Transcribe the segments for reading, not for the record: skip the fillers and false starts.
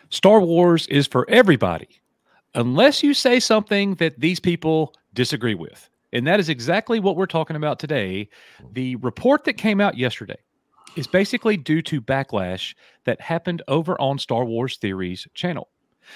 Star Wars is for everybody, unless you say something that these people disagree with. And that is exactly what we're talking about today. The report that came out yesterday is basically due to backlash that happened over on Star Wars Theory's channel.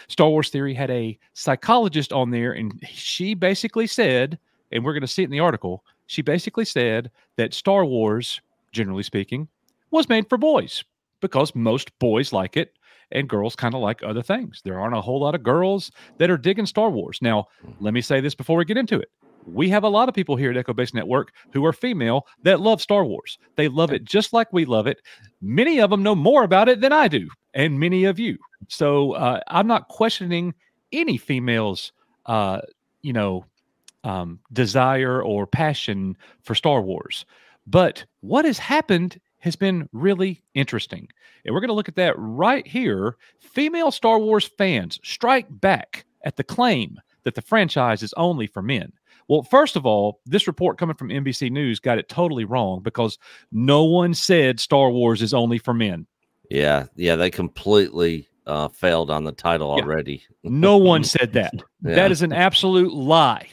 Star Wars Theory had a psychologist on there, and she basically said, and we're going to see it in the article, she basically said that Star Wars, generally speaking, was made for boys because most boys like it and girls kind of like other things. There aren't a whole lot of girls that are digging Star Wars. Now, let me say this before we get into it. We have a lot of people here at Echo Base Network who are female that love Star Wars. They love it just like we love it. Many of them know more about it than I do, and many of you. So I'm not questioning any female's, desire or passion for Star Wars. But what has happened has been really interesting. And we're going to look at that right here. Female Star Wars fans strike back at the claim that the franchise is only for men. Well, first of all, this report coming from NBC News got it totally wrong because no one said Star Wars is only for men. Yeah, they completely failed on the title already. No one said that. Yeah. That is an absolute lie.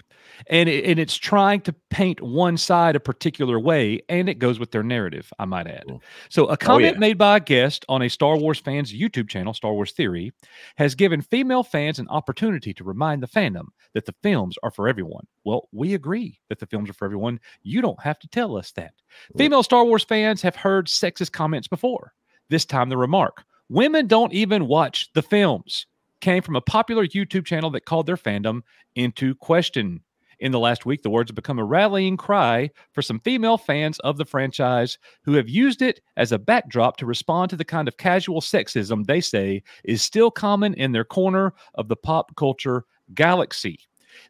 And it's trying to paint one side a particular way, and it goes with their narrative, I might add. So a comment made by a guest on a Star Wars fan's YouTube channel, Star Wars Theory, has given female fans an opportunity to remind the fandom that the films are for everyone. Well, we agree that the films are for everyone. You don't have to tell us that. Female Star Wars fans have heard sexist comments before. This time the remark, "Women don't even watch the films," came from a popular YouTube channel that called their fandom into question. In the last week, the words have become a rallying cry for some female fans of the franchise who have used it as a backdrop to respond to the kind of casual sexism they say is still common in their corner of the pop culture galaxy.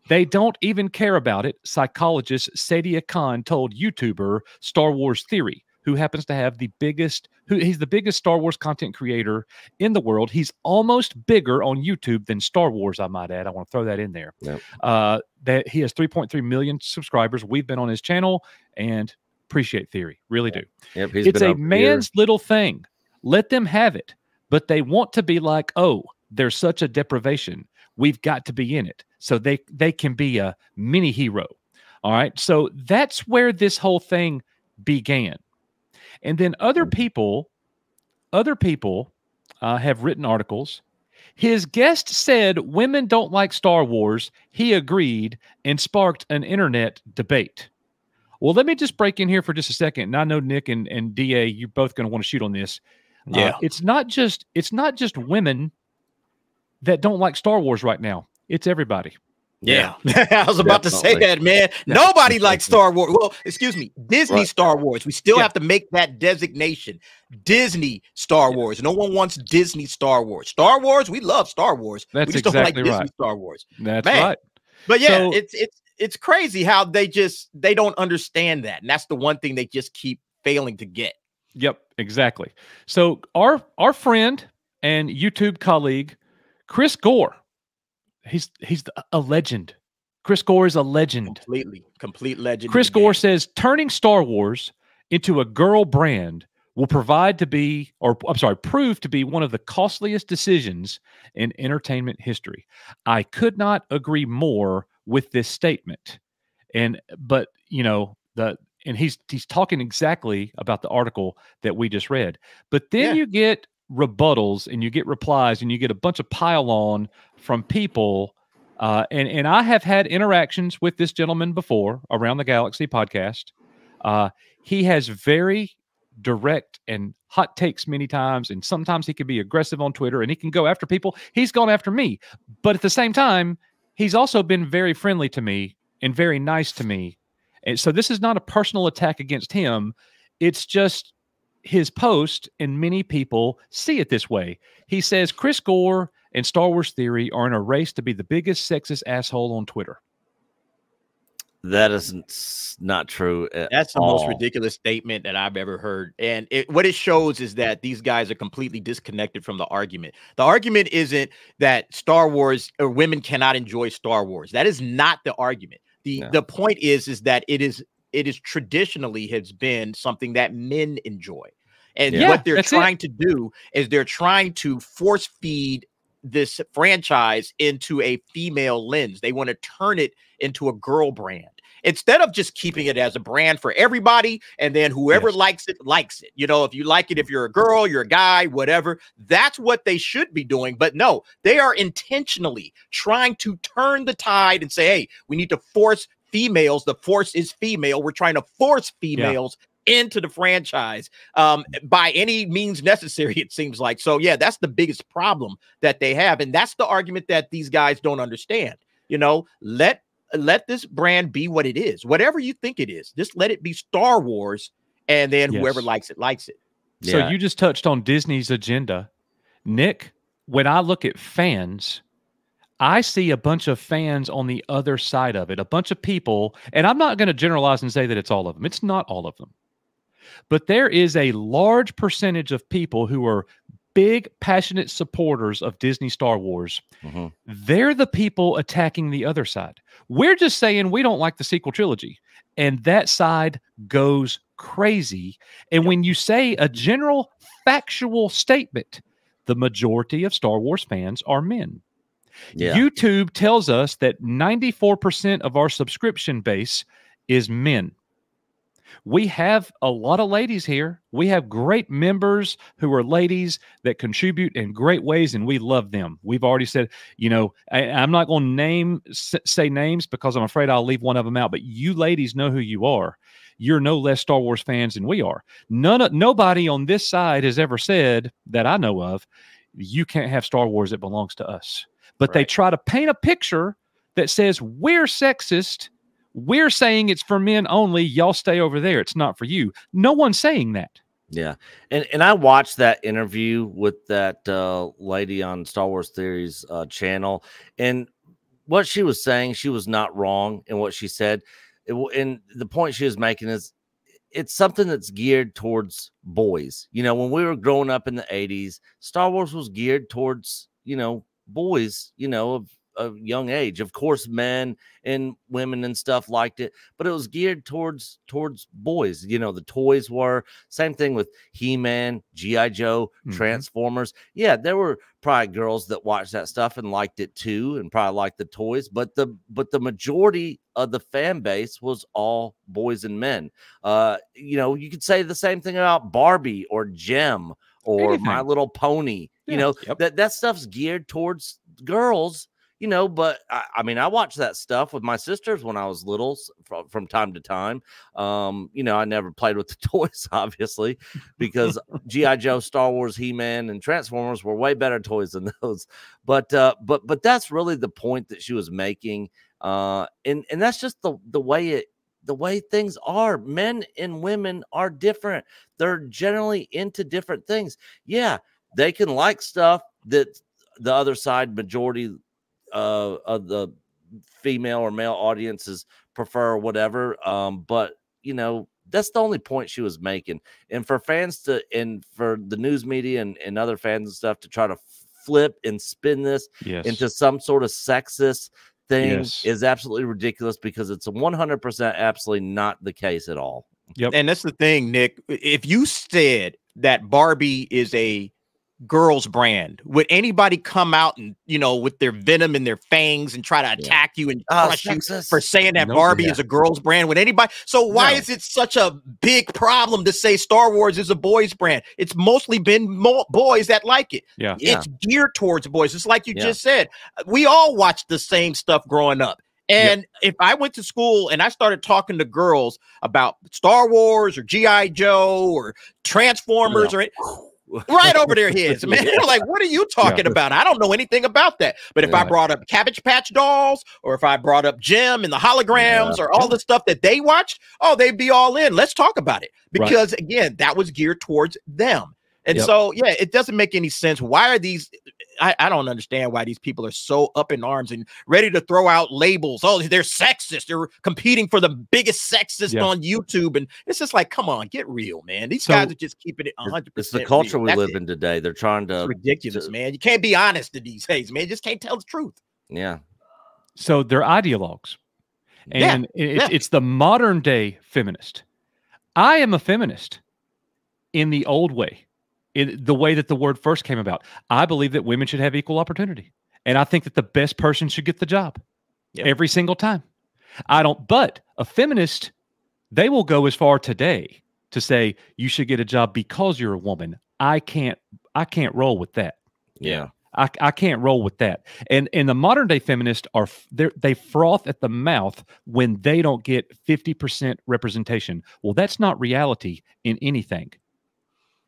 They don't even care about it, psychologist Sadia Khan told YouTuber Star Wars Theory, who happens to have he's the biggest Star Wars content creator in the world. He's almost bigger on YouTube than Star Wars, I might add. I want to throw that in there. Yep. That he has 3.3 million subscribers. We've been on his channel and appreciate Theory. Really do. Yep, it's a man's little thing. Let them have it. But they want to be like, oh, there's such a deprivation. We've got to be in it. So they can be a mini hero. All right. So that's where this whole thing began. And then other people have written articles. His guest said women don't like Star Wars. He agreed and sparked an internet debate. Well, let me just break in here for just a second. And I know Nick and DA, you're both going to want to shoot on this. Yeah, it's not just women that don't like Star Wars right now. It's everybody. Yeah, I was about to say that, man. Nobody likes Star Wars. Well, excuse me, Disney Star Wars. We still have to make that designation. Disney Star Wars. No one wants Disney Star Wars. Star Wars, we love Star Wars. That's we just exactly don't like Disney Star Wars. That's right. But yeah, so, it's crazy how they don't understand that. And that's the one thing they just keep failing to get. Yep, exactly. So our friend and YouTube colleague, Chris Gore, he's a legend. Chris Gore is a legend. Complete legend. Chris Gore says turning Star Wars into a girl brand will prove to be one of the costliest decisions in entertainment history. I could not agree more with this statement. But he's talking exactly about the article that we just read. But then you get rebuttals and you get replies and you get a bunch of pile on from people. And I have had interactions with this gentleman before around the Galaxy podcast. He has very direct and hot takes many times. And sometimes he can be aggressive on Twitter and he can go after people. He's gone after me. But at the same time, he's also been very friendly to me and very nice to me. And so this is not a personal attack against him. It's just his post, and many people see it this way. He says Chris Gore and Star Wars Theory are in a race to be the biggest sexist asshole on Twitter. That is not true That's the most ridiculous statement that I've ever heard. And what it shows is that these guys are completely disconnected from the argument. The argument isn't that Star Wars or women cannot enjoy Star Wars. That is not the argument. The point is that it is traditionally has been something that men enjoy. And what they're trying to do is they're trying to force feed this franchise into a female lens. They want to turn it into a girl brand instead of just keeping it as a brand for everybody. And then whoever likes it, likes it. You know, if you like it, if you're a girl, you're a guy, whatever, that's what they should be doing. But no, they are intentionally trying to turn the tide and say, hey, we need to force females. The force is female. We're trying to force females into the franchise by any means necessary, it seems like. So yeah, that's the biggest problem that they have. And that's the argument that these guys don't understand. You know, let this brand be what it is. Whatever you think it is, just let it be Star Wars, and then whoever likes it, likes it. So you just touched on Disney's agenda. Nick, when I look at fans, I see a bunch of fans on the other side of it, a bunch of people, and I'm not going to generalize and say that it's all of them. It's not all of them. But there is a large percentage of people who are big, passionate supporters of Disney Star Wars. They're the people attacking the other side. We're just saying we don't like the sequel trilogy. And that side goes crazy. And when you say a general factual statement, the majority of Star Wars fans are men. YouTube tells us that 94% of our subscription base is men. We have a lot of ladies here. We have great members who are ladies that contribute in great ways, and we love them. We've already said, you know, I'm not going to say names because I'm afraid I'll leave one of them out, but you ladies know who you are. You're no less Star Wars fans than we are. Nobody on this side has ever said that I know of, you can't have Star Wars, it belongs to us. But they try to paint a picture that says we're sexist. We're saying it's for men only. Y'all stay over there. It's not for you. No one's saying that. Yeah. And I watched that interview with that lady on Star Wars Theory's channel. And what she was saying, she was not wrong in what she said. And the point she was making is it's something that's geared towards boys. You know, when we were growing up in the 80s, Star Wars was geared towards, you know, boys, you know, of a young age. Of course, men and women and stuff liked it, but it was geared towards boys. You know, the toys were same thing with He-Man, G.I. Joe, Transformers. Yeah, there were probably girls that watched that stuff and liked it too, and probably liked the toys, but the majority of the fan base was all boys and men. You know, you could say the same thing about Barbie or Gem or My Little Pony. You know, that stuff's geared towards girls. You know, but I mean, I watched that stuff with my sisters when I was little from time to time. You know, I never played with the toys, obviously, because G.I. Joe, Star Wars, He-Man, and Transformers were way better toys than those. But that's really the point that she was making. And that's just the way things are. Men and women are different. They're generally into different things. Yeah, they can like stuff that the other side, majority of the female or male audiences prefer, or whatever. But you know, that's the only point she was making. And for fans and for the news media and other fans and stuff to try to flip and spin this into some sort of sexist thing is absolutely ridiculous, because it's 100% absolutely not the case at all. And that's the thing, Nick. If you said that Barbie is a girls brand, would anybody come out and, you know, with their venom and their fangs and try to attack you and crush you for saying that Barbie is a girls brand? Would anybody? So why is it such a big problem to say Star Wars is a boys brand? It's mostly been boys that like it. It's geared towards boys. It's like you just said. We all watched the same stuff growing up. And if I went to school and I started talking to girls about Star Wars or G.I. Joe or Transformers or right over their heads, man. They're like, what are you talking about? I don't know anything about that. But if I brought up Cabbage Patch Dolls, or if I brought up Gem and the holograms or all the stuff that they watched, oh, they'd be all in. Let's talk about it. Because again, that was geared towards them. And so, yeah, it doesn't make any sense. Why are these? I don't understand why these people are so up in arms and ready to throw out labels. Oh, they're sexist. They're competing for the biggest sexist on YouTube. And it's just like, come on, get real, man. These guys are just keeping it 100%. It's the culture we live in today. They're trying to. It's ridiculous, man. You can't be honest in these days, man. You just can't tell the truth. Yeah. So they're ideologues. And it's the modern day feminist. I am a feminist in the old way. in the way that the word first came about. I believe that women should have equal opportunity. And I think that the best person should get the job every single time. I don't, but a feminist, they will go as far today to say you should get a job because you're a woman. I can't roll with that. Yeah. I can't roll with that. And the modern day feminists they froth at the mouth when they don't get 50% representation. Well, that's not reality in anything.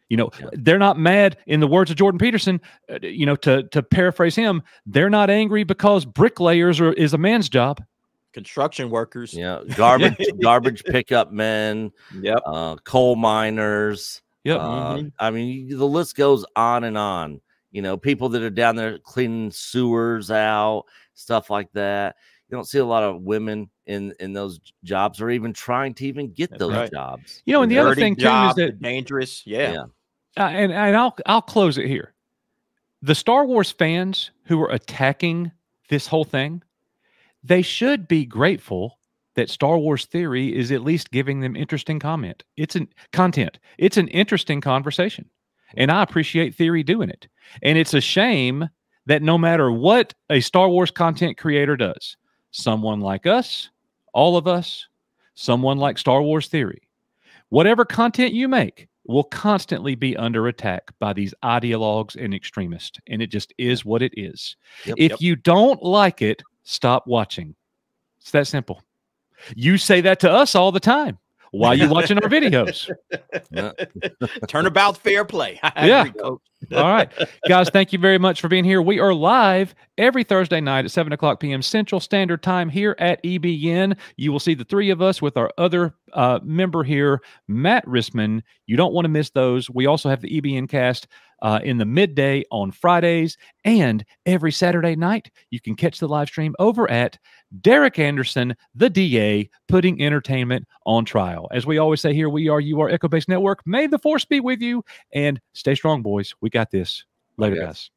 You know, they're not mad, in the words of Jordan Peterson, you know, to paraphrase him, they're not angry because bricklayers is a man's job. Construction workers. Yeah. Garbage pickup men. Yep. Coal miners. Yep. I mean, the list goes on and on. You know, people that are down there cleaning sewers out, stuff like that. You don't see a lot of women in those jobs, or even trying to even get those jobs. You know, and the other thing too is that dangerous. Yeah. And I'll close it here. The Star Wars fans who are attacking this whole thing, they should be grateful that Star Wars Theory is at least giving them interesting content. It's an interesting conversation. And I appreciate Theory doing it. And it's a shame that no matter what a Star Wars content creator does, someone like us, all of us, someone like Star Wars Theory, whatever content you make will constantly be under attack by these ideologues and extremists. And it just is what it is. If you don't like it, stop watching. It's that simple. You say that to us all the time. Why are you watching our videos? Turnabout fair play. Yeah. All right. Guys, thank you very much for being here. We are live every Thursday night at 7:00 p.m. Central Standard Time here at EBN. You will see the three of us with our other member here, Matt Rissman. You don't want to miss those. We also have the EBN cast in the midday on Fridays, and every Saturday night you can catch the live stream over at Derek Anderson, the DA, putting entertainment on trial. As we always say here, you are Echo Base Network. May the force be with you, and stay strong, boys. We got this. Later, guys.